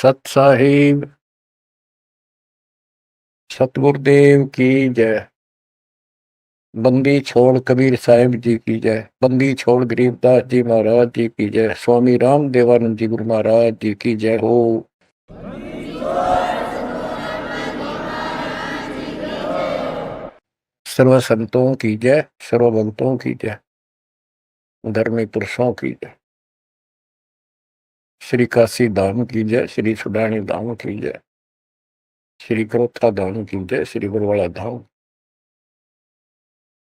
सत साहिब सतगुरुदेव की जय। बंदी छोड़ कबीर साहिब जी की जय। बंदी छोड़ गरीबदास जी महाराज जी की जय। स्वामी राम देवानंद जी गुरु महाराज जी की जय हो। सर्व संतों की जय, सर्व भक्तों की जय, धर्मी पुरुषों की जय। श्री काशी धाम की जय, श्री सुडानी धाम की जय, श्री करोत्था धाम की जय, श्री बरवाड़ा धाम।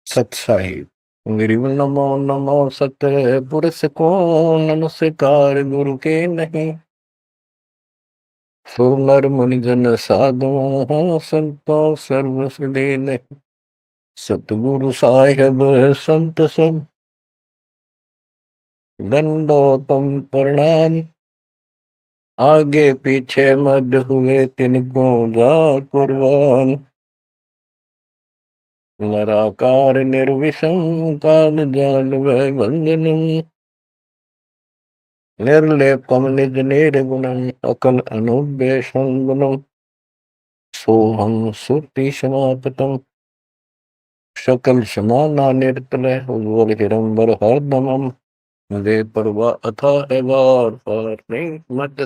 सत साहिब गिरिव नमो नमो सत पुरुष को नमस्कार गुरु के नहीं। सुनर मुनिजन साधु संतो सर्व दे नहीं। सतगुरु साहिब संत सब दंडोतम प्रणाम। आगे पीछे मद हुए तिनको जा कुर्बान। नराकार निर्विषम काल जाल वह बंधनम। निर्लेपम निज निर्गुणम अकल अनुव्यसम गुणम। सोहम सुरति समापतम सकल समाना निर्तल उज्ज्वल हिरंबर हरदमम। दे परवा अथा एवार पार नहीं मत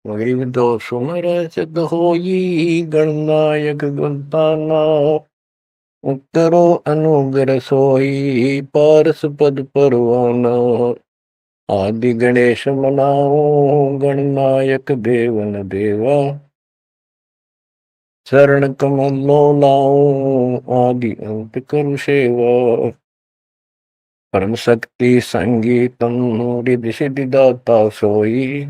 गरीब दो सुमर सिद्ध होई गणनायक गुणताना। उत्तरो अनुग्रह सोई पारस पद परवाना। आदि गणेश मनाओ गणनायक देवन देवा। शरण कमलो लाओ आदि अंत करु सेवा। परम शक्ति संगीतम रिधि सिद्धि दाता सोई।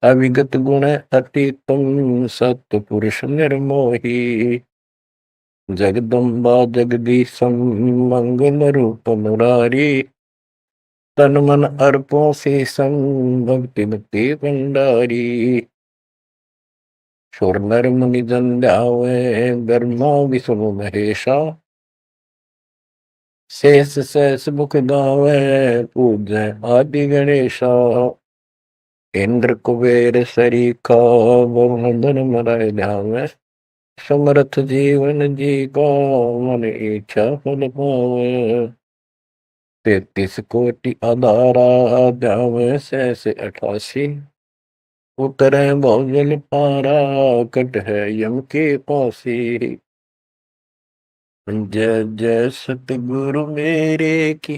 अविगत गुण अतीतम सत्य पुरुष निर्मोही। जगदम्बा जगदीशम मंगल रूप मुरारी। तन मन अर्पों से संग भक्ति मुक्ति भंडारी। सुर नर मुनि जन ध्यावे ब्रह्मा विष्णु महेशा। शेष शेष मुख गावे पूजय आदि गणेशा। इंद्र कुबेर सरीखा वरुण धन मराय ध्यावे। समर्थ जीवन जी का मन इच्छा फल पावे। 33 कोटि आधारा ध्यावे सहस 88। उतरे बहुजल पारा कट है यम के पासी। जय जय सतगुरु मेरे की।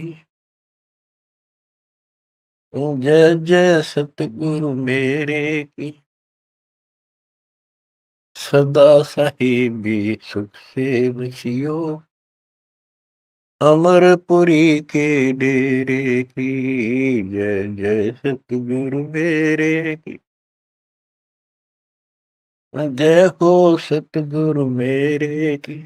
जय जय सतगुरु मेरे की। सदा साहिबी सुख से बसियो। अमरपुरी के डेरे की। जय जय सतगुरु मेरे की। जय हो सतगुरु मेरे की।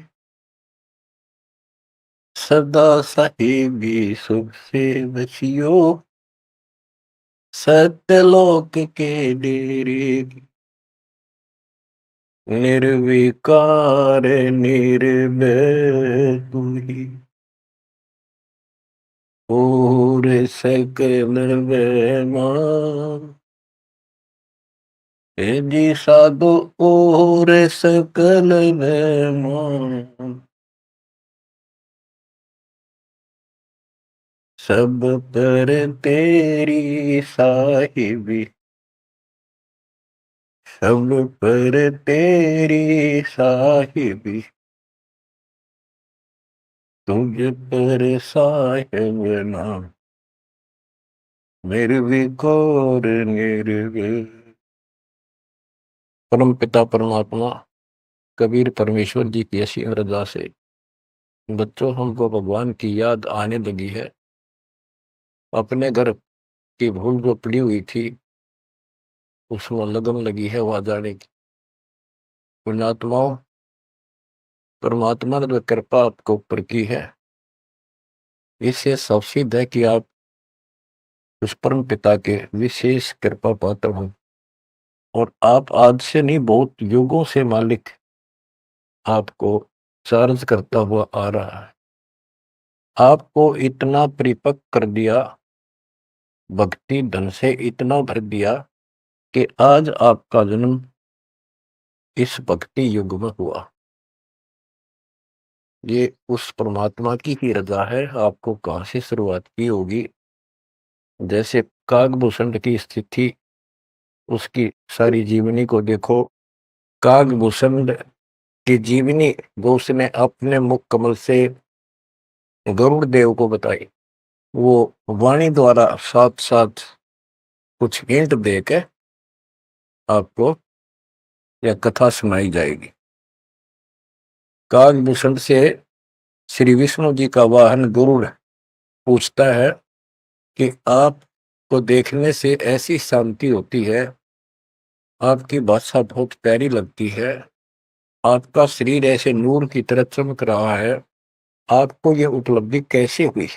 सदा साहिबी सुख से बसियो। सत्यलोक के डेरे की। निर्विकार निर्भय तू ही। और सकल बेमान। हे जी साधु और सकल बेमान। सब पर तेरी साहिबी। सब पर तेरी साहिबी। तुझ पर साहिब नाम। निर्विकार निर्भय। परम पिता परमात्मा कबीर परमेश्वर जी की ऐसी अरदास है। बच्चों हमको भगवान की याद आने लगी है। अपने घर की भूल जो पड़ी हुई थी उसमें लगन लगी है वहां जाने की। पुण्यात्माओं, परमात्मा ने जो कृपा आपको ऊपर की है इससे सबसिद्ध है कि आप उस परम पिता के विशेष कृपा पात्र हो। और आप आज से नहीं बहुत युगों से मालिक आपको चार्ज करता हुआ आ रहा है। आपको इतना परिपक्व कर दिया, भक्ति धन से इतना भर दिया कि आज आपका जन्म इस भक्ति युग में हुआ। ये उस परमात्मा की ही रजा है। आपको कहाँ से शुरुआत की होगी। जैसे कागभूषण की स्थिति, उसकी सारी जीवनी को देखो। कागभूषण की जीवनी वो उसने अपने मुख कमल से गरुड़ देव को बताई। वो वाणी द्वारा साथ साथ कुछ हिंट देके आपको यह कथा सुनाई जाएगी। कागभूषण से श्री विष्णु जी का वाहन गरुड़ पूछता है कि आपको देखने से ऐसी शांति होती है, आपकी भाषा बहुत प्यारी लगती है, आपका शरीर ऐसे नूर की तरह चमक रहा है, आपको ये उपलब्धि कैसे हुई।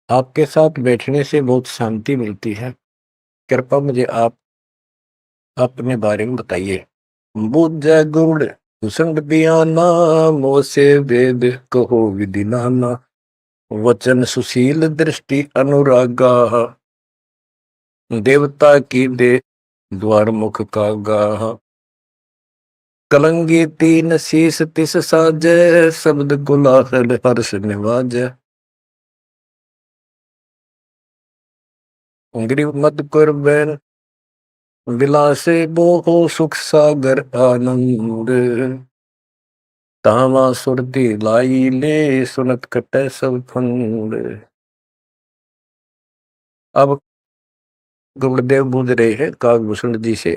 आपके साथ बैठने से बहुत शांति मिलती है, कृपया मुझे आप अपने बारे में बताइए। बुझ गुड़ भूषण बियाना, मोसे वेद कहो विधि नाना, वचन सुशील दृष्टि अनुरागा, देवता की दे द्वार मुख कागा, कलंगी तीन शीस तिस साजे, शब्द गुलाल हर्ष निवाजे, ग्रीव मत कर बैन विलासे बोहो सुख सागर आनंद, तावा सुरती लाई ले सुनत कटे सब फंद। अब गुरुदेव बूझ रहे हैं कागभूषण जी से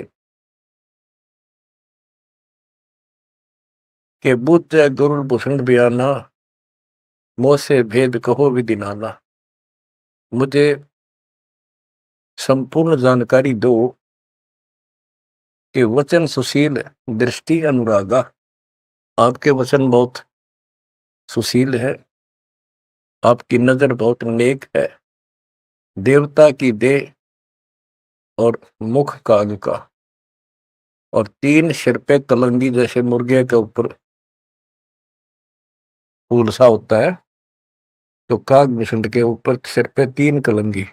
कि बुझ गुरु भूषण बयाना, मोह से भेद कहो विधि नाना। मुझे संपूर्ण जानकारी दो कि वचन सुशील दृष्टि अनुरागा, आपके वचन बहुत सुशील है, आपकी नजर बहुत नेक है, देवता की देह और मुख काग का, और तीन सिर पे कलंगी जैसे मुर्गे के ऊपर फूल सा होता है, तो कागभूषण के ऊपर सिर पे तीन कलंगी,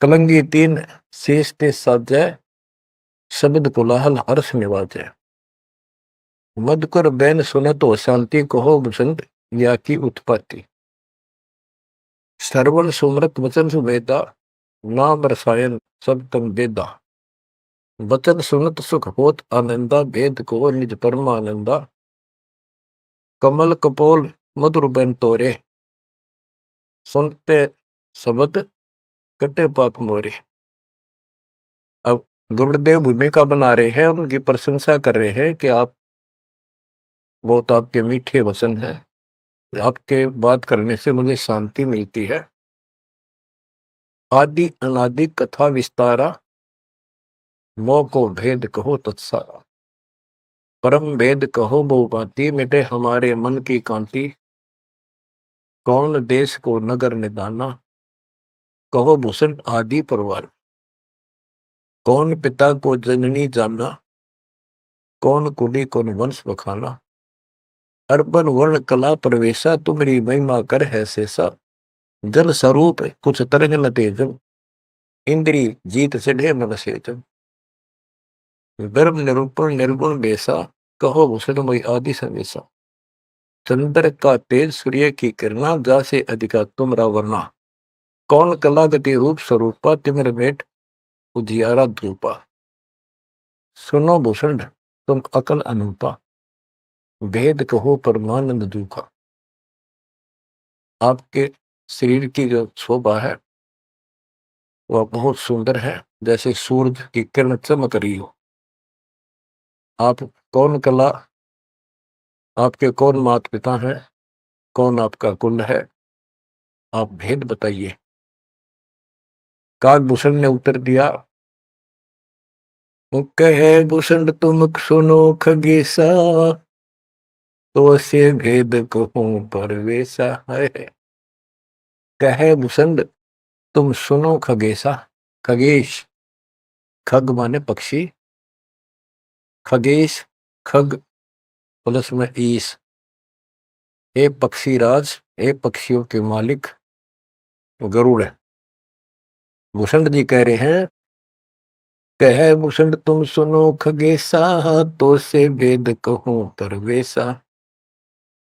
कलंगी तीन शेष ते साजे, शब्द कोलाहल हर्ष निवाजे, मधुकर बैन सुनत हो शांति कहो बसंत, या की उत्पत्ति, श्रवण सुमृत वचन सुवेदा, नाम रसायन सब तम वेदा, वचन सुनत सुख होत आनंदा, भेद को निज परमानंदा, कमल कपोल मधुर बैन तोरे, सुनते शब्द कटे पाप मोरे। अब गुरुदेव भूमिका बना रहे हैं, उनकी प्रशंसा कर रहे हैं कि आप बहुत आपके मीठे वचन हैं, आपके बात करने से मुझे शांति मिलती है। आदि अनादि कथा विस्तारा, मोह को भेद कहो तत्सारा, परम भेद कहो बहु भांति, मिटे हमारे मन की कांति, कौन देश को नगर निदाना, कहो भूषण आदि परवार, कौन पिता को जननी जाना, कौन कुली कौन वंश बखाना, अर्बन वर्ण कला प्रवेशा, तुम्हारी महिमा कर है शेषा, जल स्वरूप कुछ तरंग न तेजम, इंद्री जीत चढ़े मन सेजम, गर्भ निरूपण निर्गुण बेसा, कहो भूषण मई आदि समेसा, चंद्र का तेज सूर्य की किरणा, जा से अधिका तुमरा वर्णा, कौन कला गति रूप स्वरूपा, तिमिर भेंट उजियारा ध्रुपा, सुनो भूषण तुम अकल अनूपा, भेद कहो परमानंद दुखा। आपके शरीर की जो शोभा है वह बहुत सुंदर है, जैसे सूरज की किरण चमक रही हो। आप कौन कला, आपके कौन माता पिता हैं, कौन आपका कुल है, आप भेद बताइए। कागभूषण ने उत्तर दिया, कहे भूषण तुम सुनो खगेसा, तो से भेद कहूं परवेसा है। कहे भूषण तुम सुनो खगेसा, खगेश, खग माने पक्षी, खगेश खग प्लस में ईश, हे पक्षी राज, हे पक्षियों के मालिक गरुड़ है। भूषण जी कह रहे हैं कह भूषण तुम सुनो खगेसा, तो से वेद कहूं परवेसा।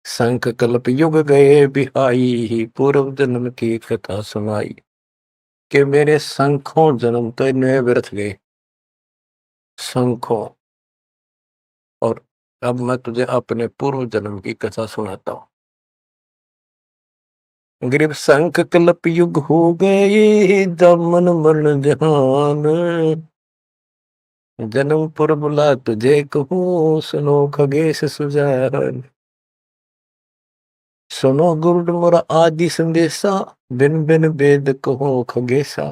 शंख कल्प युग गए बिहाई, पूर्व जन्म की कथा सुनाई। कि मेरे शंखों जन्म तो इनमें व्यर्थ गए, शंखों। और अब मैं तुझे अपने पूर्व जन्म की कथा सुनाता हूं। ग्रीव शंख कल्प युग हो गए, दामन मरण जहान। जन्म पर बुला तुझे कहूं, सुनो खगेश सुजान। सुनो गुरुड मोरा आदि संदेशा, बिन बिन वेद कहो खगेसा।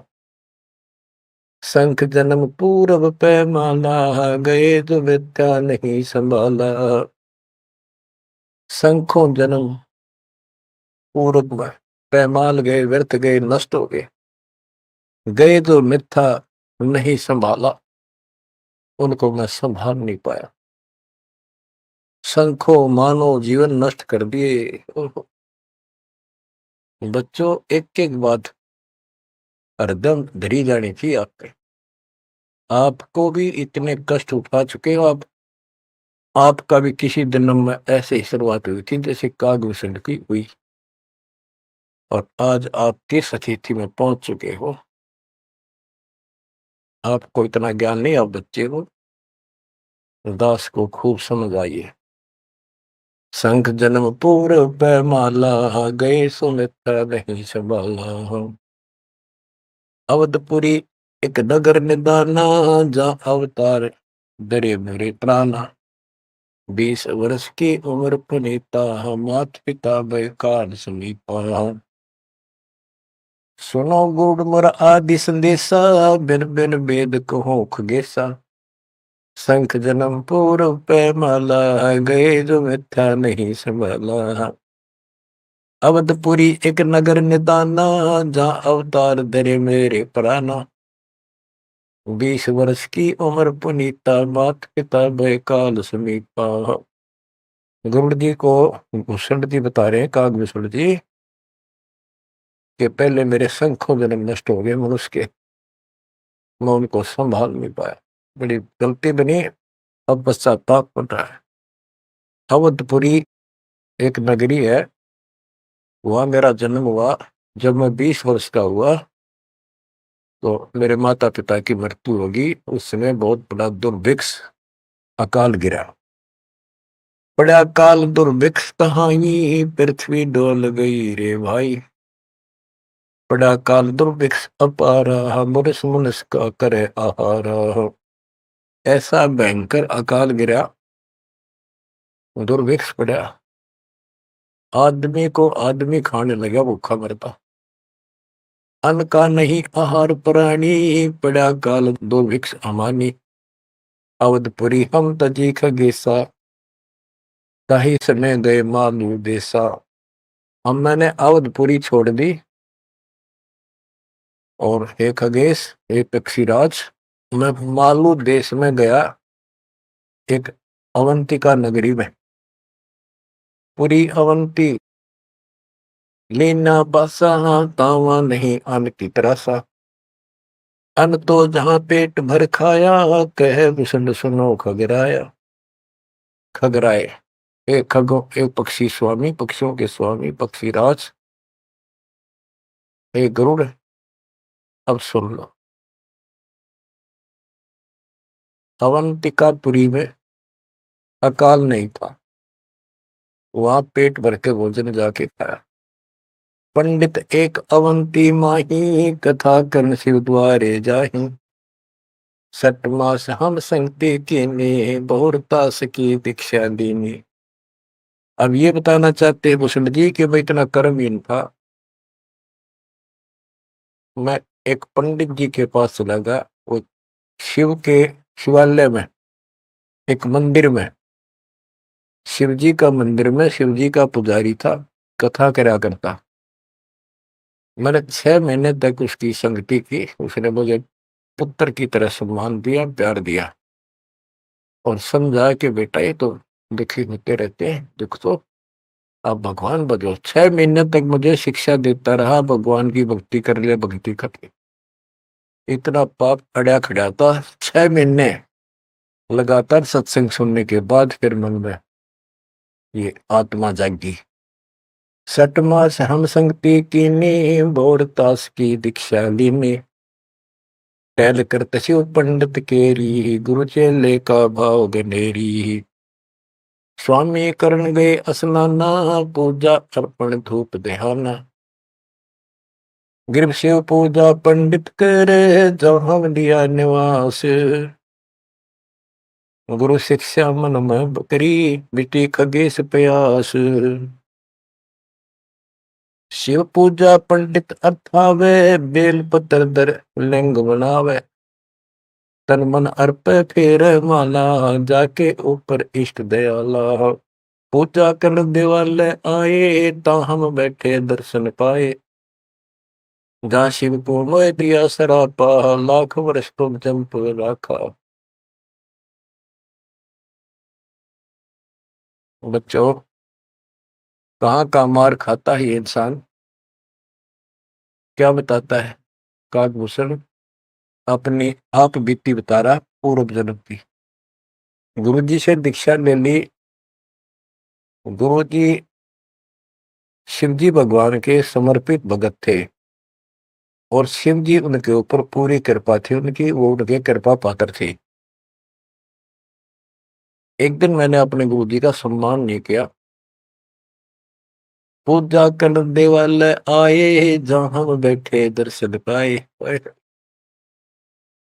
शंख जन्म पूर्व पैमाला, गए जो विद्या नहीं संभाला। शंखों जन्म पूर्व में पैमाल गए, व्यर्थ गए, नष्ट हो गए। गए जो मिथ्या नहीं संभाला, उनको मैं संभाल नहीं पाया। शंखों मानो जीवन नष्ट कर दिए। बच्चों, एक एक बात हरदम धरी जानी चाहिए आपके। आपको भी इतने कष्ट उठा चुके हो आप। आपका भी किसी जन्म में ऐसे ही शुरुआत हुई थी जैसे कागभूषण की हुई, और आज आप किस स्थिति में पहुंच चुके हो। आपको इतना ज्ञान नहीं, आप बच्चे हो। दास को खूब समझ आइए। शंख जन्म पूर्व पैमाला, गए सुमित्रा नहीं संभाला। अवधपुरी एक नगर निदाना, जा अवतार डरे मेरे प्राणा। 20 वर्ष की उम्र पुनीता, मात पिता बेकार समीपा। सुनो गुड़ मोर आदि संदेशा, बिन बिन वेद कहो खगेसा। शंख जन्म पूर्व पैमाला, गए जो मिथ्या नहीं संभाला। अवधपुरी एक नगर निदाना, जहाँ अवतार धरे मेरे प्राणा। 20 वर्ष की उम्र पुनीता, मात पिता बेकाल समीपा। गुरुड़ जी को भूषण जी बता रहे हैं, कागभूषण जी, कि पहले मेरे शंखों जन्म नष्ट हो गए मनुष्य के, मैं उनको संभाल नहीं पाया। बड़ी गलती बनी, अब पश्चाताप बन रहा है। अवधपुरी एक नगरी है, वहां मेरा जन्म हुआ। जब मैं 20 वर्ष का हुआ तो मेरे माता पिता की मृत्यु होगी। उस समय बहुत बड़ा दुर्भिक्ष अकाल गिरा। बड़ा अकाल दुर्भिक्ष कहानी, पृथ्वी डोल गई रे भाई। बड़ा काल दुर्भिक्ष अपारा, मुरस मुनस का करे आहारा। ऐसा भयंकर अकाल गिरा, दुर्भिक्ष पड़ा। आदमी को आदमी खाने लगा, भूखा मरता। अन्न का नहीं आहार प्राणी, पड़ा काल दुर्भिक्ष अमानी। अवधपुरी हम तजी खगेसा, ताही समय गए मालू देसा। हम मैंने अवधपुरी छोड़ दी, और हे खगेश, हे पक्षीराज, मैं मालू देश में गया, एक अवंतिका नगरी में। पूरी अवंती लीना बसा, तावा नहीं अन्न की तरह सा। अन्न तो जहां पेट भर खाया, कह विष्णु सुनो खगराया। खगराए, एक खगो, एक पक्षी स्वामी, पक्षियों के स्वामी पक्षीराज, एक गरुड़, अब सुन लो। अवंतिकापुरी में अकाल नहीं था, वहां पेट भर के भोजन जाके खाया। पंडित एक अवंती माही, कथा कर्ण शिव द्वारे जाही। 6 मास हम संगति कीनी, बहुरता की दीक्षा दीनी। अब ये बताना चाहते हैं भूषण जी कि मैं इतना कर्महीन था। मैं एक पंडित जी के पास चला गया, वो शिव के शिवालय में, एक मंदिर में, शिव जी का मंदिर में शिव जी का पुजारी था, कथा करा करता। मैंने 6 महीने तक उसकी संगति की। उसने मुझे पुत्र की तरह सम्मान दिया, प्यार दिया, और समझा कि बेटा ये तो दुखी होते रहते हैं, दुख तो आप भगवान बनो। 6 महीने तक मुझे शिक्षा देता रहा, भगवान की भक्ति कर ले, भक्ति कर ले। इतना पाप अड़ा खड़ा था। 6 महीने लगातार सत्संग सुनने के बाद फिर मन में ये आत्मा जागी। सठ मास हम संगति कीनी, बोर तास की दीक्षा लीनी। टहल कर तस्यो पंडित केरी, गुरु चेले का भाव गनेरी। स्वामी करण गए स्नाना, पूजा अर्पण धूप देहाना। गिर शिव पूजा पंडित करे, जहाँ लिया निवास। गुरु शिक्षा मन में बकरी, मिट्टी खगेश प्यास। शिव पूजा पंडित अर्थावे, बेल पत्र दर लिंग बनावे। तन मन अर्प फेर माला, जाके ऊपर इष्ट दयाला। पूजा कर दिवाले आए, ता हम बैठे दर्शन पाए। जहाँ शिव को मोह दिया सरापा, लाख वर्ष तुम जंप राखा। बच्चों, कहाँ का मार खाता है इंसान, क्या बताता है काकभूषण? अपनी आप बीती बता रहा पूर्व जन्म की। गुरु जी से दीक्षा ले ली। गुरु जी शिव जी भगवान के समर्पित भगत थे और शिव जी उनके ऊपर पूरी कृपा थी उनकी, वो उनके कृपा पात्र थे। एक दिन मैंने अपने गुरु जी का सम्मान नहीं किया। पूजा करने वाले आए, जहां हम बैठे दर्शन पाए।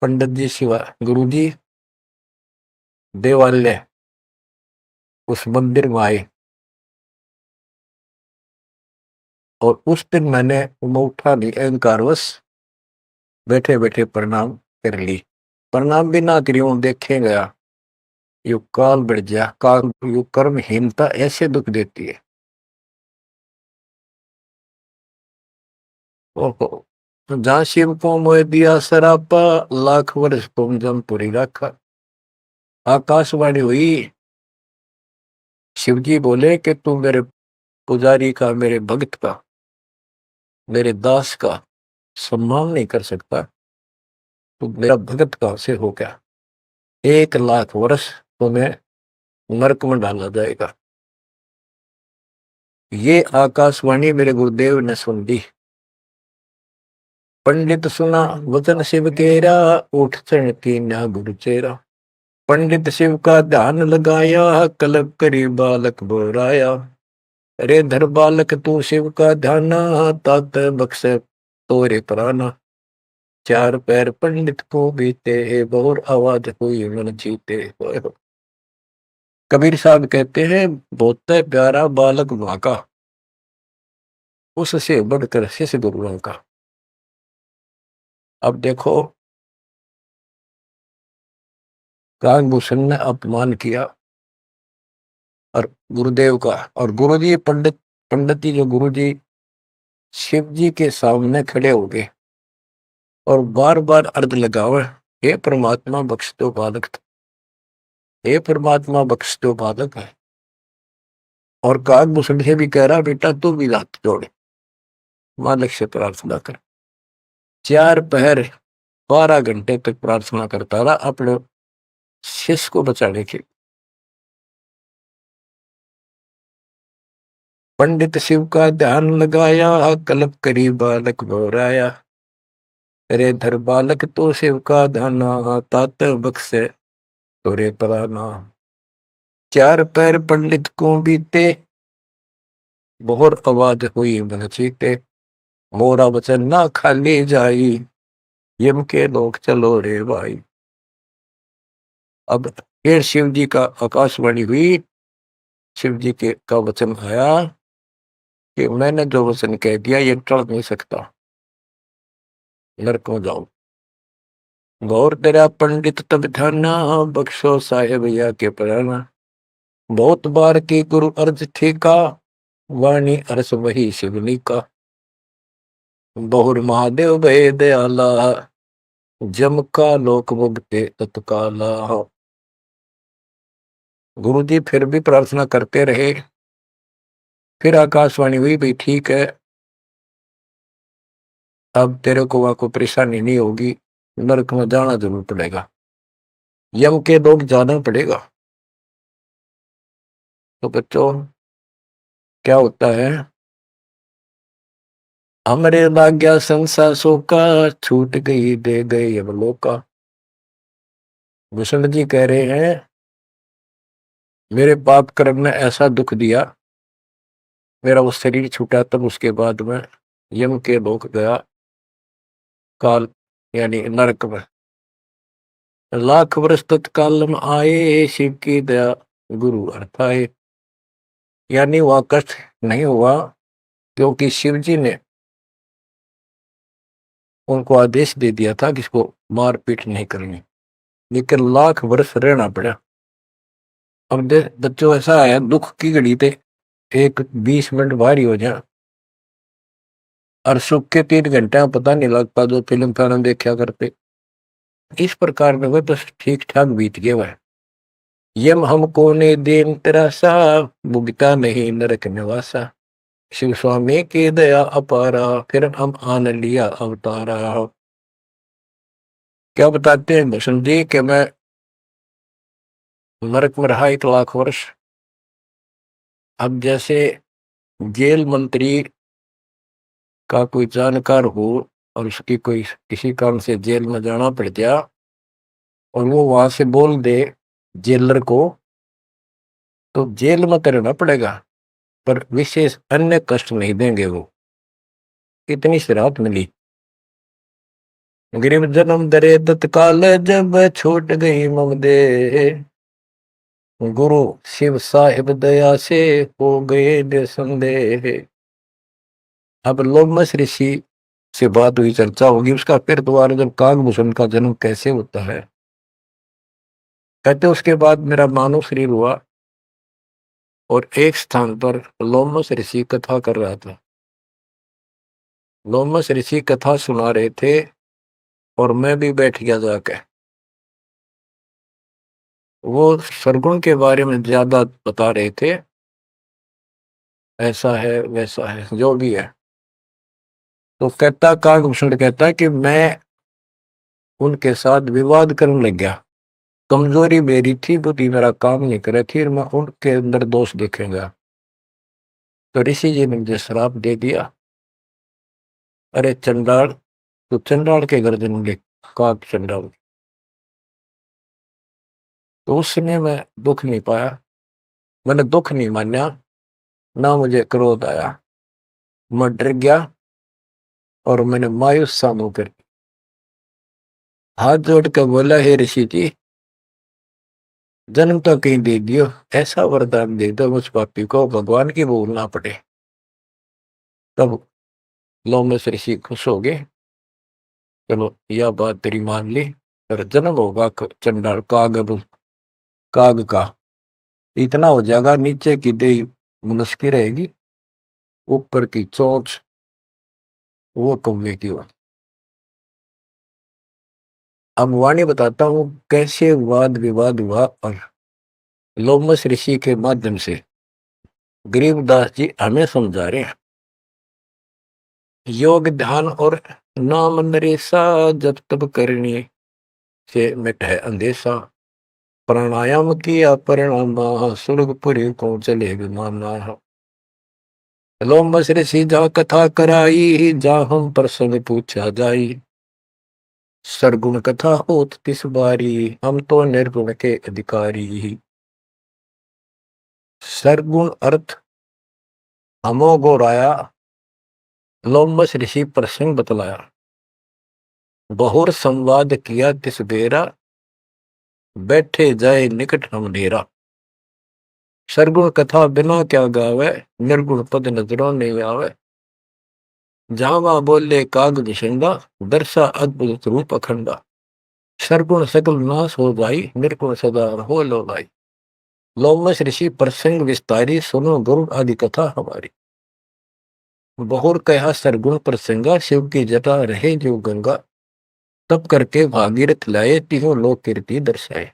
पंडित जी शिवा गुरु जी देवालय उस मंदिर में आए और उस दिन मैंने उठा नहीं, अहंकारवश बैठे बैठे प्रणाम कर ली। प्रणाम भी ना करी हूं, देखे गया यू काल बढ़ जा, काल यू कर्महीनता ऐसे दुख देती है। ओहो, जहाँ शिव को मोह दिया सरापा, लाख वर्ष तुम जमपुरी रखा। आकाशवाणी हुई, शिव जी बोले कि तू मेरे पुजारी का, मेरे भक्त का, मेरे दास का सम्मान नहीं कर सकता, तू मेरा भगत कहां से हो गया? 1 लाख वर्ष तुम्हें नरक में डाला जाएगा। ये आकाशवाणी मेरे गुरुदेव ने सुन ली। पंडित सुना वचन शिव केरा, उठ चढ़ की ना गुरु चेरा। पंडित शिव का ध्यान लगाया, कलब करी बालक बोराया। अरे धर बालक तू शिव का ध्याना, तात बख्श तोरे प्राणा। 4 पैर पंडित को बीते, बहुत आवाज हुई मन जीते। कबीर साहब कहते हैं, बहुत प्यारा बालक वहां का, उससे बढ़कर शिष्य गुरुओं का। अब देखो, काकभूषण ने अपमान किया और गुरुदेव का, और गुरु जी पंडित जी जो गुरु जी शिव जी के सामने खड़े हो गए और बार बार अर्ज लगावे, हे परमात्मा बख्श दो बालक, हे परमात्मा बख्श दो बालक है। और काकभूषण से भी कह रहा, बेटा तू भी हाथ जोड़े, मालिक से प्रार्थना कर। 4 पहर 12 घंटे तक प्रार्थना करता रहा अपने शिष्य को बचाने के। पंडित शिव का ध्यान लगाया, कल्प करी बालक बोराया। अरे धर बालक तो शिव का ध्याना, तात बख्शे तोरे पराना। 4 पैर पंडित को बीते, बहुत आवाज हुई मन चीते। मोरा वचन ना खाली जाई, यम के लोग चलो रे भाई। अब फिर शिव जी का आकाशवाणी हुई, शिव जी के का वचन आया कि मैंने जो वचन कह दिया ये टल नहीं सकता, नरक में जाओ। गौर तेरा पंडित तब ध्याना, बख्शो साहेब या के प्राणा। बहुत बार की गुरु अर्ज ठीका, वाणी अरस वही शिवनी का। बहुर महादेव भय दयाला, जम का लोक मुक्ते तत्काला। गुरु जी फिर भी प्रार्थना करते रहे। फिर आकाशवाणी हुई, भी ठीक है, अब तेरे को वहां को परेशानी नहीं होगी, नरक में जाना जरूर पड़ेगा, यम के लोग जाना पड़ेगा। तो बच्चों क्या होता है, हमरे भाग्या संसासों का, छूट गई दे गए अब लोका। भूषण जी कह रहे हैं मेरे पाप कर्म ने ऐसा दुख दिया, मेरा वो शरीर छूटा, तब उसके बाद में यम के लोक गया, काल यानी नरक में। लाख वर्ष तत्काल में आए, शिव की दया गुरु अर्थाए। यानी वह कष्ट नहीं हुआ, क्योंकि शिव जी ने उनको आदेश दे दिया था कि इसको मारपीट नहीं करनी, लेकिन लाख वर्ष रहना पड़ा। अब बच्चों ऐसा है, दुख की घड़ी थे एक 20 मिनट भारी हो जाए, और सुख के 3 घंटे में पता नहीं लगता, जो फिल्म फिल्म देखा करते। इस प्रकार में वह बस ठीक ठाक बीत गया वह। यम हमको ने देन तेरा सा, भुगता नहीं नरक निवासा। शिव स्वामी की दया अपारा, फिर हम आन लिया अवतारा। क्या बताते हैं भूषण जी कि मैं नरक में रहा 1 लाख वर्ष। अब जैसे जेल मंत्री का कोई जानकार हो और उसकी कोई किसी काम से जेल में जाना पड़ गया, और वो वहां से बोल दे जेलर को, तो जेल में तो रहना पड़ेगा, पर विशेष अन्य कष्ट नहीं देंगे वो। कितनी सी राहत मिली। गरीब जन्म दरे तत्काल, जब छूट गई मम दे। गुरु शिव साहिब दया से हो गए निसंदेह। अब लोमस ऋषि से बात हुई, चर्चा होगी उसका फिर दोबारा, जब कागभूषण का जन्म कैसे होता है। कहते उसके बाद मेरा मानव शरीर हुआ, और एक स्थान पर लोमस ऋषि कथा कर रहा था। लोमस ऋषि कथा सुना रहे थे, और मैं भी बैठ गया जाके। वो सरगुण के बारे में ज्यादा बता रहे थे, ऐसा है वैसा है जो भी है। तो कहता कागभूषण कहता कि मैं उनके साथ विवाद करने लग गया। कमजोरी मेरी थी, बुद्धि मेरा काम नहीं करे, फिर मैं उनके अंदर दोष देखेगा। तो ऋषि जी ने मुझे श्राप दे दिया, अरे चंडाल, तो चंडाल के घर जन्म ले, काग चंडाल। तो उस समय मैं दुख नहीं पाया, मैंने दुख नहीं माना, ना मुझे क्रोध आया। मैं डर गया, और मैंने मायूस सा मुंह कर हाथ जोड़ कर बोला, हे ऋषि जी, जन्म तो कहीं दे दियो, ऐसा वरदान दे दो मुझ पापी को भगवान की भूल ना पड़े। तब लोमस ऋषि खुश हो गए, चलो यह बात तेरी मान ली, पर जन्म होगा चंडाल काग का, इतना हो जाएगा, नीचे की देह मनुष्य की रहेगी, ऊपर की चोंच वो कौवे की हो। अब वाणी बताता हूं कैसे वाद विवाद हुआ, और लोमस ऋषि के माध्यम से गरीबदास जी हमें समझा रहे हैं। योग ध्यान और नाम नरेसा, जब तब करने से मिट है अंदेशा। प्राणायाम किया परिणाम, सुरगपुरी को चले विमाना। लोमस ऋषि जा कथा कराई, जा हम प्रसंग पूछा जाई। सरगुण कथा होत तिस बारी, हम तो निर्गुण के अधिकारी। सरगुण अर्थ हमो गोराया, लोमस ऋषि प्रसंग बतलाया। बहुर संवाद किया तिस बेरा, बैठे जाए निकट हम डेरा। सरगुण कथा बिना क्या गावे, निर्गुण पद नजरों नहीं आवे। जावा बोले काग निशंगा, दर्शा अद्भुत रूप अखंडा। सरगुण सकल नाश हो जाई, निर्गुण सदा हो लो भाई। लोमस ऋषि प्रसंग विस्तारी, सुनो गुरु आदि कथा हमारी। बहुर कहा सरगुण प्रसंगा, शिव की जटा रहे जो गंगा। तब करके भागीरथ लाए, तीनों लोक कीर्ति दर्शाए।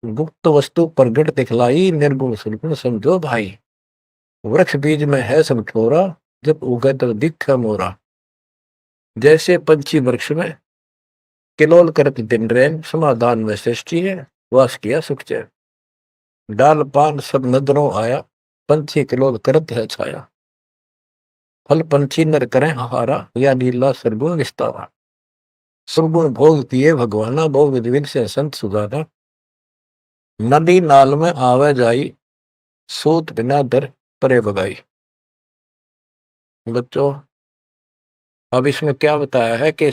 गुप्त वस्तु प्रगट दिखलाई, निर्गुण सुरगुण समझो भाई। वृक्ष बीज में है सब ठोरा, जब उगत दिख मोरा। जैसे पंछी वृक्ष में किलोल करत दिन रैन, समाधान में सृष्टि है, वास किया सुख चैन। डाल पान सब नदरों आया, पंछी किलोल करत है छाया। फल पंछी नर करें आहारा, या लीला सरगुण विस्तारा। सुरगुण भोग किए भगवाना, बहु विधि विध से संत सुधारा। नदी नाल में आवे जाई, सूत बिना दर परे बगाई। बच्चों, अब इसमें क्या बताया है कि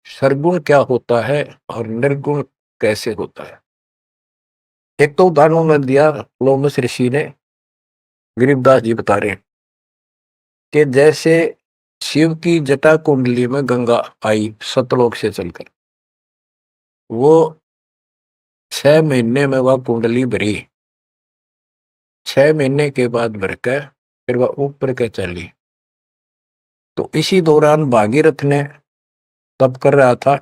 सरगुण क्या होता है और निर्गुण कैसे होता है। एक तो उदाहरण में दिया लोमस ऋषि ने, गरीबदास जी बता रहे हैं कि जैसे शिव की जटा कुंडली में गंगा आई सतलोक से चलकर, वो 6 महीने में वह कुंडली भरी, 6 महीने के बाद भरकर फिर वह ऊपर के चली। तो इसी दौरान भागीरथ ने तप कर रहा था,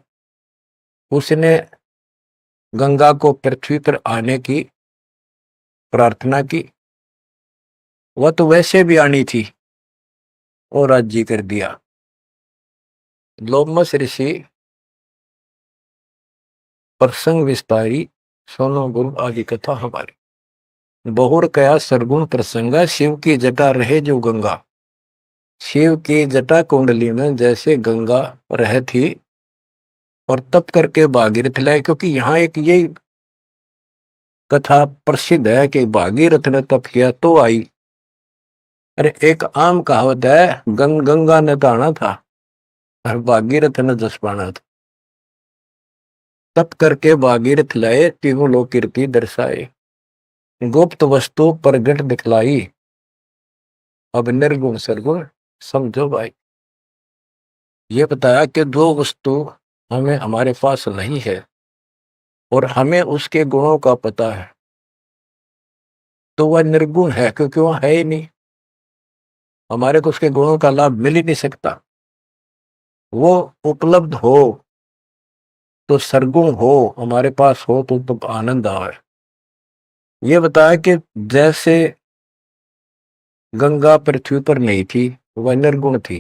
उसने गंगा को पृथ्वी पर आने की प्रार्थना की। वह तो वैसे भी आनी थी और राजी कर दिया। लोमस ऋषि प्रसंग विस्तारी, सोनो गुरु आदि कथा हमारी। बहुर कया सरगुण प्रसंगा, शिव की जटा रहे जो गंगा। शिव की जटा कुंडली में जैसे गंगा रह थी और तप करके भागीरथ लाए, क्योंकि यहाँ एक ये कथा प्रसिद्ध है कि भागीरथ ने तप किया तो आई। अरे एक आम कहावत है, गंगा ने तो आना था और भागीरथ ने जस पाना था। तप करके भागीरथ लाए, तीनों लोक कीर्ति दर्शाए। गुप्त वस्तु प्रगट दिखलाई, अब निर्गुण सरगुण समझो भाई। ये बताया कि दो वस्तु हमें हमारे पास नहीं है और हमें उसके गुणों का पता है, तो वह निर्गुण है, क्योंकि वह है ही नहीं, हमारे को उसके गुणों का लाभ मिल ही नहीं सकता। वो उपलब्ध हो तो सरगुण हो, हमारे पास हो तो आनंद आए। ये बताया कि जैसे गंगा पृथ्वी पर नहीं थी, वह निर्गुण थी।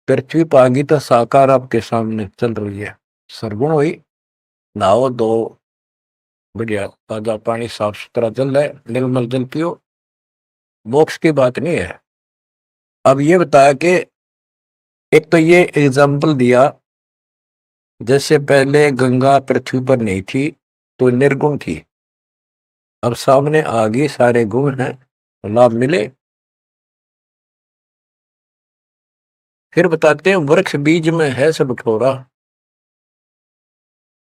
पृथ्वी पर आ गई तो साकार आपके सामने चल रही है, सरगुण हुई। नहाओ दो, बढ़िया ताजा पानी, साफ सुथरा जल है, निर्मल जल पियो, मोक्ष की बात नहीं है। अब ये बताया कि एक तो ये एग्जाम्पल दिया, जैसे पहले गंगा पृथ्वी पर नहीं थी तो निर्गुण थी, अब सामने आ गई, सारे गुण हैं, लाभ मिले। फिर बताते हैं वृक्ष बीज में है सब ठोरा,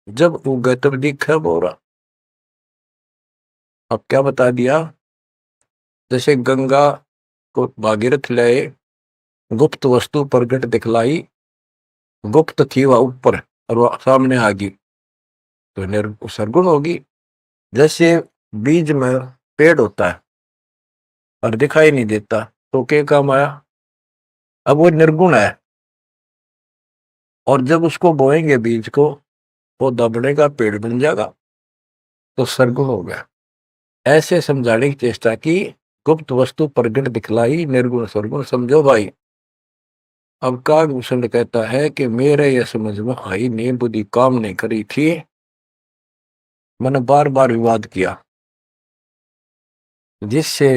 जब उगे तब दिखे बोरा। अब क्या बता दिया, जैसे गंगा को भागीरथ लाए, गुप्त वस्तु प्रगट दिखलाई, गुप्त थी वह ऊपर और वह सामने आ गई तो सरगुण होगी। जैसे बीज में पेड़ होता है और दिखाई नहीं देता तो क्या काम आया, अब वो निर्गुण है, और जब उसको बोएंगे बीज को, पौधा बनेगा, पेड़ बन जाएगा, तो सरगुण हो गया। ऐसे समझाने की चेष्टा की, गुप्त वस्तु प्रगट दिखलाई, निर्गुण सरगुण समझो भाई। अब कागभूषण कहता है कि मेरे यह समझ में आई ने बुद्धि काम नहीं करी थी, मैंने बार बार विवाद किया, जिससे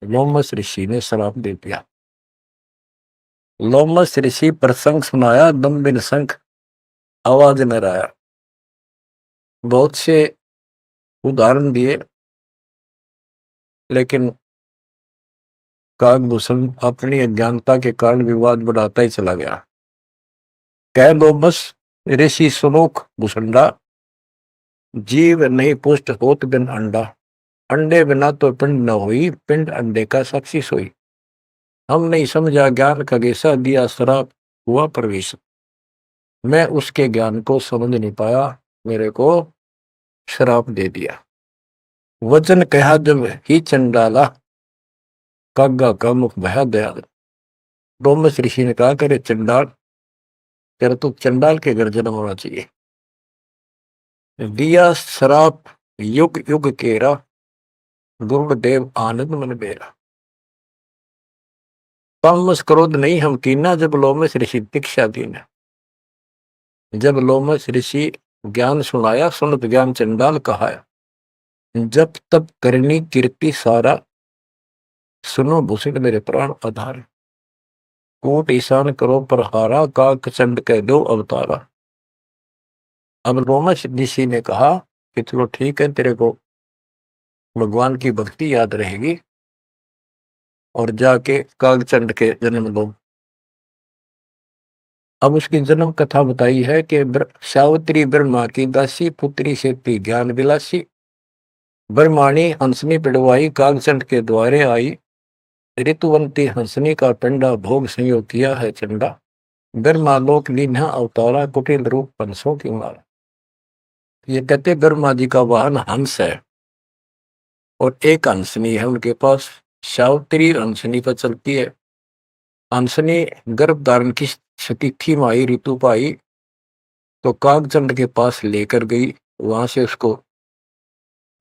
लोमस ऋषि ने श्राप दे दिया। लोमस ऋषि प्रसंग सुनाया, दम बिन शंख आवाज न आया। बहुत से उदाहरण दिए, लेकिन कागभूषण अपनी अज्ञानता के कारण विवाद बढ़ाता ही चला गया। कह लो बस ऋषि सुनोख भूषंडा, जीव नहीं पुष्ट होत बिन अंडा। अंडे बिना तो पिंड न हुई, पिंड अंडे का साक्षी सोई। हम नहीं समझा ज्ञान का गेसा, दिया श्राप हुआ प्रवेश। मैं उसके ज्ञान को समझ नहीं पाया, मेरे को श्राप दे दिया। वचन कहा जब ही चंडाला, कागा का मुख भया दयाल। डोमस ऋषि ने कहा, करे चंडाल, तेरा तो चंडाल के घर जन्म होना चाहिए। दिया श्राप युग युग केरा, गुरुदेव आनंद मन बेरा। तामस क्रोध नहीं हम कीना, जब लोमस ऋषि दीक्षा दीना। जब लोमश ऋषि ज्ञान सुनाया, सुनत ज्ञान चंडाल कहाया। जब तब करनी कीर्ति सारा, सुनो भूषण मेरे प्राण आधार। कोट ईशान करो पर हारा, काक चंड कह दो अवतारा। अब लोमश ऋषि ने कहा कि चलो ठीक है, तेरे को भगवान की भक्ति याद रहेगी और जाके कागचंड के जन्म लो। अब उसकी जन्म कथा बताई है कि सावित्री ब्रह्मा की दासी, पुत्री से थी ज्ञान विलासी। ब्रह्माणी हंसनी पिड़वाई, कागचंड के द्वारे आई। ऋतुवंती हंसनी का पिंडा, भोग संयोग किया है चंडा। ब्रह्मालोक लीन्हा अवतारा, कुटिल रूप पंसों की मारा। ये कहते ब्रह्मा जी का वाहन हंस है और एक हंसनी है उनके पास। सावित्री हंसनी पर चलती है। हंसनी गर्भ धारण की स्थिति में आई, ऋतु पाई तो कागचंद के पास लेकर गई। वहां से उसको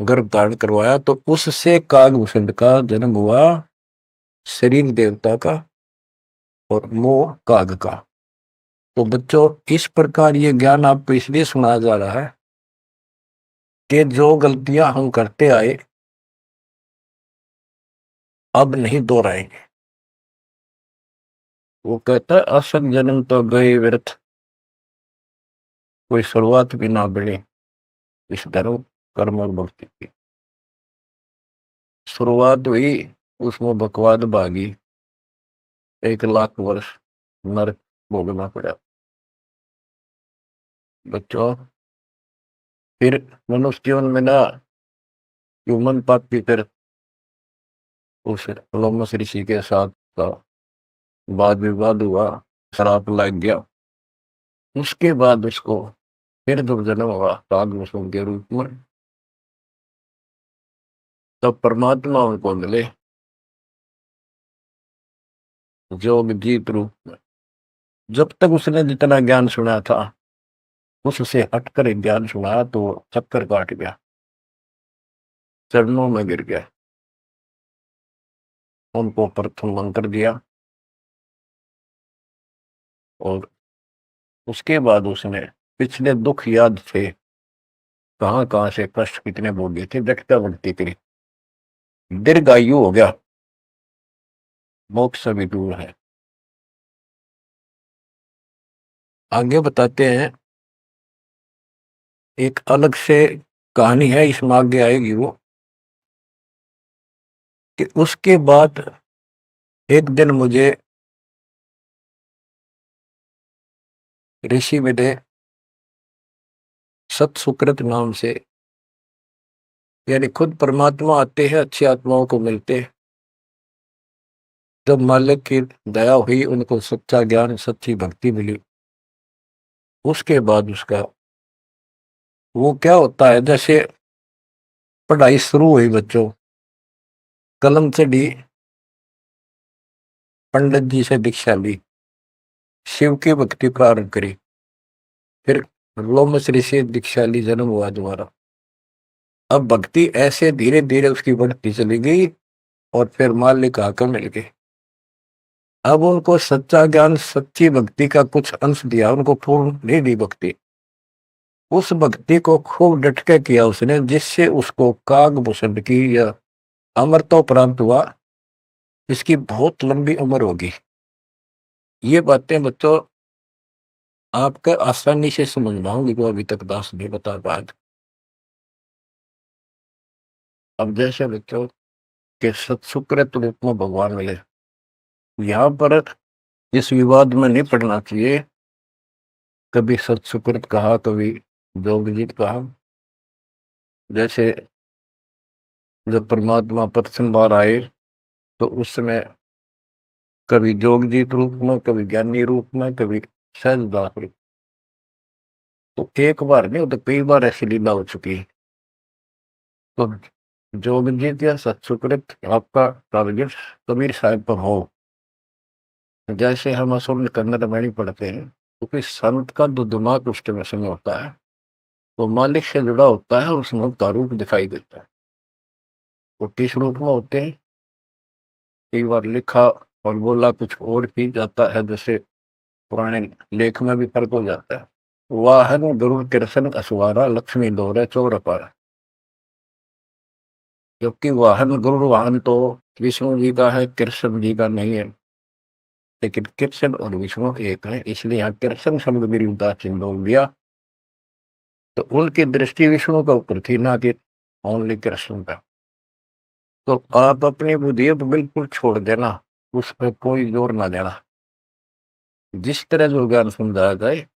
गर्भ धारण करवाया तो उससे कागभूषण का जन्म हुआ, शरीर देवता का और मोह काग का। तो बच्चों, इस प्रकार ये ज्ञान आपको इसलिए सुनाया जा रहा है कि जो गलतियां हम करते आए अब नहीं दोहराएंगे। वो कहता है असल जन्म तो गए व्यर्थ, कोई शुरुआत भी ना बढ़े इस धर्म कर्म और भक्ति की। शुरुआत हुई, उसमें बकवाद भागी, 1 लाख वर्ष नरक भोगना पड़ा। बच्चों, फिर मनुष्य जीवन में ना ह्यूमन पापी फिर उस लोमस ऋषि के साथ का वाद विवाद हुआ, शराब लग गया। उसके बाद उसको फिर जब जन्म हुआ कागभूषण के रूप में, तब परमात्मा उनको मिले जोग जीत रूप में। जब तक उसने जितना ज्ञान सुना था उससे हटकर ज्ञान सुना तो चक्कर काट गया, चरणों में गिर गया। उनको प्रथम मंत्र दिया और उसके बाद उसने पिछले दुख याद थे, कहां कहां से कष्ट कितने भोगे थे, व्यक्ता भक्ति करी, दीर्घायु हो गया, मोक्ष भी दूर है। आगे बताते हैं, एक अलग से कहानी है, इसमें आगे आएगी वो, कि उसके बाद एक दिन मुझे ऋषि मिले सत सुकृत नाम से, यानी खुद परमात्मा आते हैं, अच्छी आत्माओं को मिलते। जब मालिक की दया हुई, उनको सच्चा ज्ञान सच्ची भक्ति मिली, उसके बाद उसका वो क्या होता है, जैसे पढ़ाई शुरू हुई बच्चों, कलम चढ़ी, पंडित जी से दीक्षा ली, शिव की भक्ति प्रारंभ करी, फिर लोमस ऋषि से दीक्षा ली, जन्म हुआ दोबारा। अब भक्ति ऐसे धीरे धीरे उसकी बढ़ती चली गई और फिर मालिक आकर मिल गए। अब उनको सच्चा ज्ञान सच्ची भक्ति का कुछ अंश दिया, उनको पूर्ण नहीं दी भक्ति। उस भक्ति को खूब डटके किया उसने, जिससे उसको कागभूषण की या अमरता प्राप्त हुआ, इसकी बहुत लंबी उम्र होगी। ये बातें बच्चों आपके आसानी से समझ में आऊंगी, वो अभी तक दास नहीं बता पाया। अब जैसे बच्चों के सत्सुकृत रूप में भगवान मिले, यहाँ पर इस विवाद में नहीं पड़ना चाहिए, कभी सत्सुकृत कहा, कभी जोगजीत कहा। जैसे जब परमात्मा प्रथम बार आए तो उस समय कभी जोगजीत रूप में, कभी ज्ञानी रूप में, कभी सहजदास रूप। तो एक बार नहीं, वो तो कई बार ऐसी लीला हो चुकी है। तो जोगजीत या सत्सुकृत आपका टारगेट कबीर साहब पर हो, जैसे हम असल कन्नड़ में पढ़ते हैं, क्योंकि संत का जो दिमाग उस समय होता है वो मालिक से जुड़ा होता है और उसमें उसका रूप दिखाई देता है। वो किस रूप में होते हैं, कई बार लिखा और बोला कुछ और भी जाता है, जैसे पुराने लेख में भी फर्क हो जाता है। वाहन गरुड़ कृष्ण असवारा लक्ष्मी दौरे चोर पर। जबकि वाहन गरुड़ वाहन तो विष्णु जी का है, कृष्ण जी का नहीं है। लेकिन कृष्ण और विष्णु एक है, इसलिए यहाँ कृष्ण शब्द मेरी उदासीन बोल दिया। तो उनकी दृष्टि विष्णु के ऊपर थी, ना कि ओनली कृष्ण का। तो आप अपनी बुद्धि पर बिल्कुल छोड़ देना, उस पर कोई जोर ना देना। जिस तरह जो ज्ञान समझाया जाए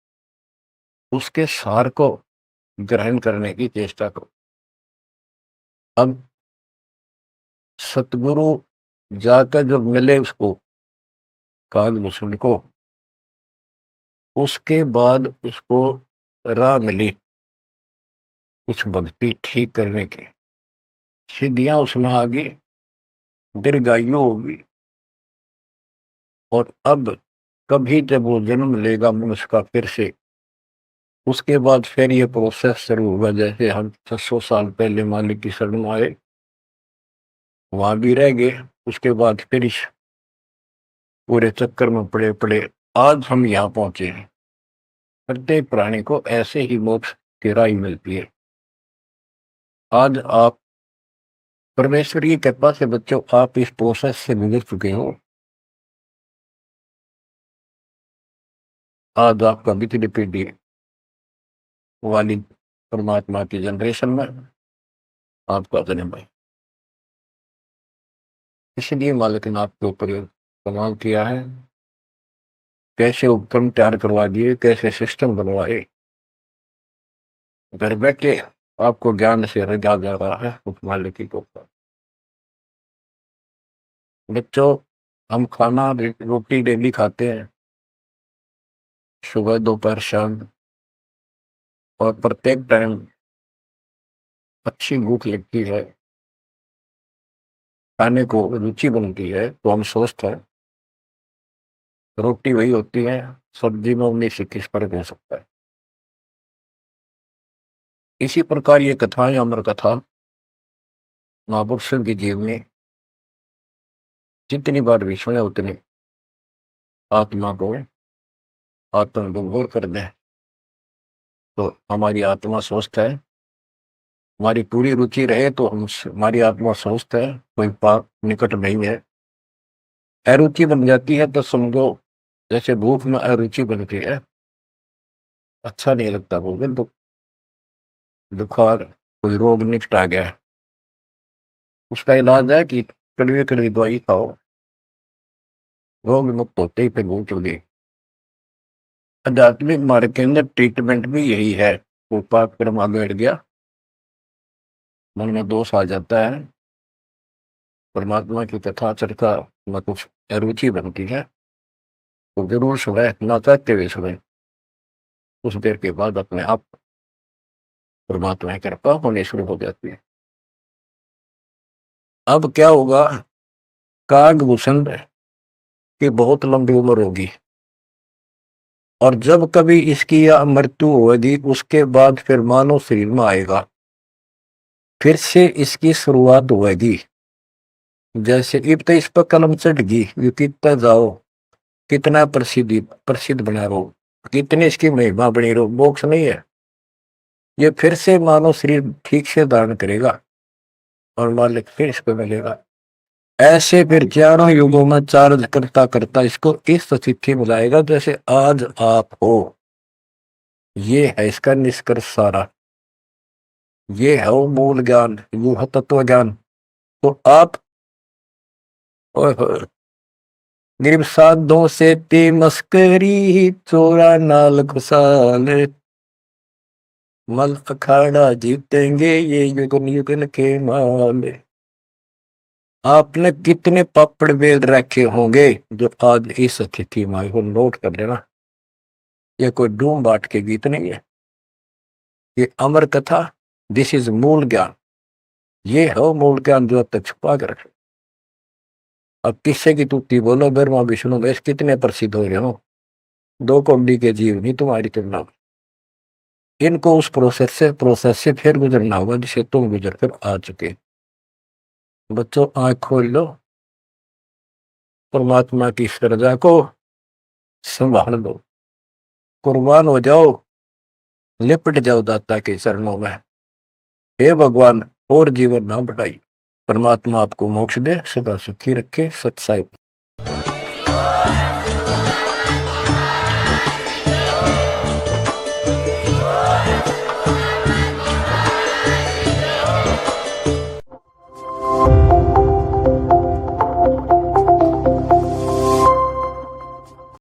उसके सार को ग्रहण करने की चेष्टा करो। अब सतगुरु जाकर जब मिले उसको, कालभूषण को, उसके बाद उसको राह मिली कुछ भक्ति ठीक करने की, सिद्धियां उसमें आ गई, दीर्घायु होगी। और अब कभी जब वो जन्म लेगा मनुष्य का फिर से, उसके बाद फिर ये प्रोसेस शुरू होगा। जैसे हम 600 साल पहले मालिक की शरण में आए, वहां भी रह गए, उसके बाद फिर इस पूरे चक्कर में पड़े पड़े आज हम यहाँ पहुंचे हैं। प्रत्येक प्राणी को ऐसे ही मोक्ष की राह मिलती है। आज आप परमेश्वर की कृपा से बच्चों आप इस प्रोसेस से गुजर चुके हो। आज आपका बिजली पीढ़ी वाली परमात्मा की जनरेशन में आपका जन्म है। इसलिए मालिक ने आपके ऊपर कमाल किया है, कैसे उपक्रम तैयार करवा दिए, कैसे सिस्टम बनवाए। घर बैठे आपको ज्ञान से रजा जा रहा है उस मालिक के ऊपर। बच्चों, हम खाना रोटी डेली खाते हैं, सुबह दोपहर शाम, और प्रत्येक टाइम अच्छी भूख लगती है, खाने को रुचि बनती है तो हम स्वस्थ हैं। रोटी वही होती है, सब्जी में 19-21 फर्क हो सकता है। इसी प्रकार ये कथाएं, अमर कथा महापुरुषों की जीवनी जितनी बार भी सुने उतनी आत्मा को आत्मविभोर कर दें। तो हमारी आत्मा स्वस्थ है, हमारी पूरी रुचि रहे तो हम हमारी आत्मा स्वस्थ है, कोई पाप निकट नहीं है। अरुचि बन जाती है तो समझो जैसे भूख में अरुचि बनती है, अच्छा नहीं लगता, भोजन तो बुखार कोई रोग निकट आ गया है, उसका इलाज है कि कड़वी कड़वी दवाई खाओ, रोग मुक्त होते ही फिर भूख लगी। आध्यात्मिक मार्ग के अंदर ट्रीटमेंट भी यही है। वो पाप कर्म आगे बढ़ गया, मन में दोष आ जाता है, परमात्मा की कथा चर्चा में कुछ अरुचि बनती है, तो जरूर सुबह ना चाहते हुए सुबह, कुछ देर के बाद अपने आप परमात्मा की कृपा होनी शुरू हो जाती है। अब क्या होगा, कागभूषण की बहुत लंबी उम्र होगी, और जब कभी इसकी या मृत्यु होगी उसके बाद फिर मानव शरीर में आएगा, फिर से इसकी शुरुआत होगी। जैसे इब तो इस पर कलम चढ़ गई, ये कितना जाओ, कितना प्रसिद्ध प्रसिद्ध बना रहो, कितनी इसकी महिमा बनी रहो, मोक्ष नहीं है। ये फिर से मानव शरीर ठीक से धारण करेगा और मालिक फिर इसको मिलेगा। ऐसे फिर चारों युगों में चार्ज करता करता इसको इस स्थिति में लाएगा जैसे आज आप हो। ये है इसका निष्कर्ष सारा, ये है वो मूल ज्ञान, वो है तत्व ज्ञान। तो आप निर्साधों से ते मस्करी, चोरा नाल खुशाल, मल अखाड़ा जीतेंगे ये युगन युगन के माल। आपने कितने पापड़ बेल रखे होंगे जो आज इस स्थिति में आए हो, नोट कर लेना। ये कोई डूम बाट के गीत नहीं है, ये अमर कथा, दिस इज मूल ज्ञान। ये है मूल ज्ञान जो अब तक छुपा कर रखे। अब किससे की तुक्ति बोलो, ब्रह्मा विष्णु महेश कितने प्रसिद्ध हो रहे हो, दो कौड़ी के जीव नहीं तुम्हारी तुलना में। इनको उस प्रोसेस से फिर गुजरना होगा जिसे तुम गुजर कर आ चुके। बच्चों आंख खोल लो, परमात्मा की श्रद्धा को संभाल लो, कुर्बान हो जाओ, लिपट जाओ दाता के चरणों में। हे भगवान और जीवन ना बढ़ाई। परमात्मा आपको मोक्ष दे, सदा सुखी रखे। सत साहिब।